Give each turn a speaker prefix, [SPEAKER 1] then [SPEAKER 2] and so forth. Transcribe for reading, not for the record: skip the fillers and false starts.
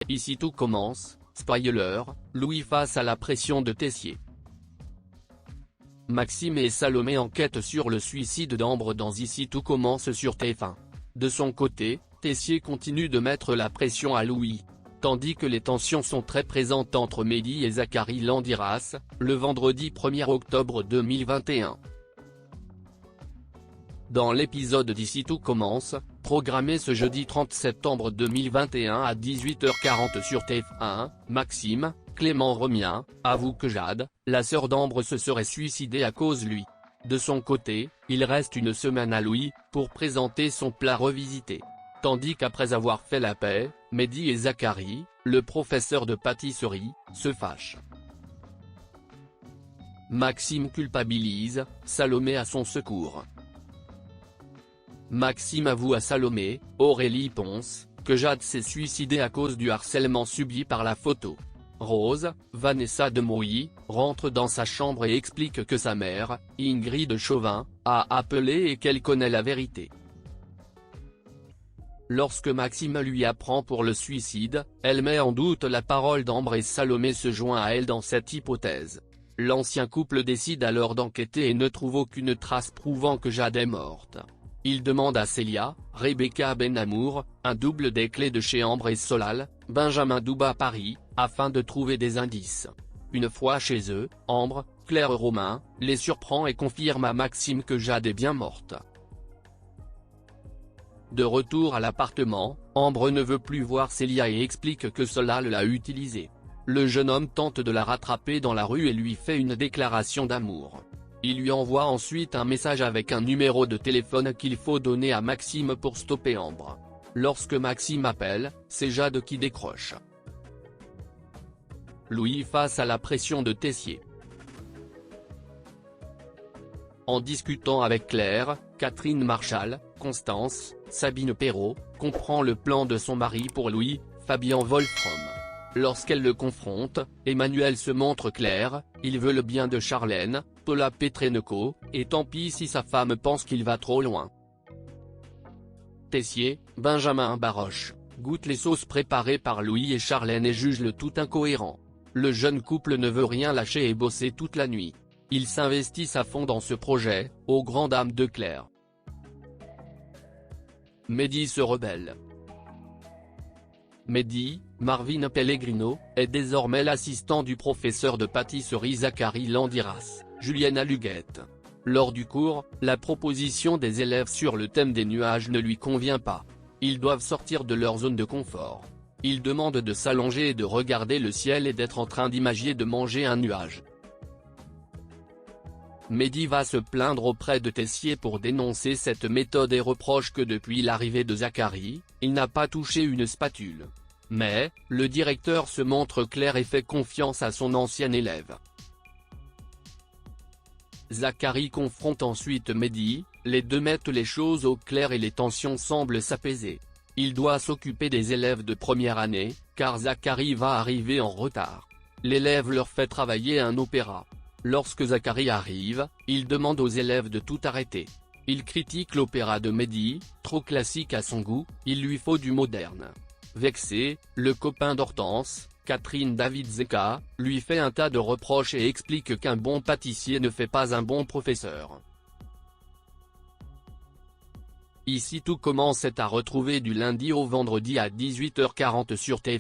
[SPEAKER 1] Ici tout commence, spoiler, Louis face à la pression de Tessier. Maxime et Salomé enquêtent sur le suicide d'Ambre dans Ici tout commence sur TF1. De son côté, Tessier continue de mettre la pression à Louis. Tandis que les tensions sont très présentes entre Mehdi et Zachary Landiras, le vendredi 1er octobre 2021. Dans l'épisode d'Ici tout commence, programmé ce jeudi 30 septembre 2021 à 18h40 sur TF1, Maxime, Clément Romien, avoue que Jade, la sœur d'Ambre se serait suicidée à cause lui. De son côté, il reste une semaine à Louis, pour présenter son plat revisité. Tandis qu'après avoir fait la paix, Mehdi et Zachary, le professeur de pâtisserie, se fâchent. Maxime culpabilise, Salomé à son secours. Maxime avoue à Salomé, Aurélie Ponce, que Jade s'est suicidée à cause du harcèlement subi par la photo. Rose, Vanessa Demouy, rentre dans sa chambre et explique que sa mère, Ingrid Chauvin, a appelé et qu'elle connaît la vérité. Lorsque Maxime lui apprend pour le suicide, elle met en doute la parole d'Ambre et Salomé se joint à elle dans cette hypothèse. L'ancien couple décide alors d'enquêter et ne trouve aucune trace prouvant que Jade est morte. Il demande à Célia, Rebecca Benamour, un double des clés de chez Ambre et Solal, Benjamin Douba Paris, afin de trouver des indices. Une fois chez eux, Ambre, Claire Romain, les surprend et confirme à Maxime que Jade est bien morte. De retour à l'appartement, Ambre ne veut plus voir Célia et explique que Solal l'a utilisée. Le jeune homme tente de la rattraper dans la rue et lui fait une déclaration d'amour. Il lui envoie ensuite un message avec un numéro de téléphone qu'il faut donner à Maxime pour stopper Ambre. Lorsque Maxime appelle, c'est Jade qui décroche. Louis face à la pression de Tessier. En discutant avec Claire, Catherine Marchal, Constance, Sabine Perrault, comprend le plan de son mari pour Louis, Fabien Wolfram. Lorsqu'elle le confronte, Emmanuel se montre clair, il veut le bien de Charlène, Paula Petrenko, et tant pis si sa femme pense qu'il va trop loin. Tessier, Benjamin Baroche, goûte les sauces préparées par Louis et Charlène et juge le tout incohérent. Le jeune couple ne veut rien lâcher et bosser toute la nuit. Ils s'investissent à fond dans ce projet, aux grandes dames de Claire. Mehdi se rebelle. Mehdi, Marvin Pellegrino, est désormais l'assistant du professeur de pâtisserie Zachary Landiras, Julienne Aluguette. Lors du cours, la proposition des élèves sur le thème des nuages ne lui convient pas. Ils doivent sortir de leur zone de confort. Ils demandent de s'allonger et de regarder le ciel et d'être en train d'imaginer de manger un nuage. Mehdi va se plaindre auprès de Tessier pour dénoncer cette méthode et reproche que depuis l'arrivée de Zachary, il n'a pas touché une spatule. Mais, le directeur se montre clair et fait confiance à son ancien élève. Zachary confronte ensuite Mehdi, les deux mettent les choses au clair et les tensions semblent s'apaiser. Il doit s'occuper des élèves de première année, car Zachary va arriver en retard. L'élève leur fait travailler un opéra. Lorsque Zachary arrive, il demande aux élèves de tout arrêter. Il critique l'opéra de Mehdi, trop classique à son goût, il lui faut du moderne. Vexé, le copain d'Hortense, Catherine Davidzeka, lui fait un tas de reproches et explique qu'un bon pâtissier ne fait pas un bon professeur. Ici tout commence est à retrouver du lundi au vendredi à 18h40 sur TF1.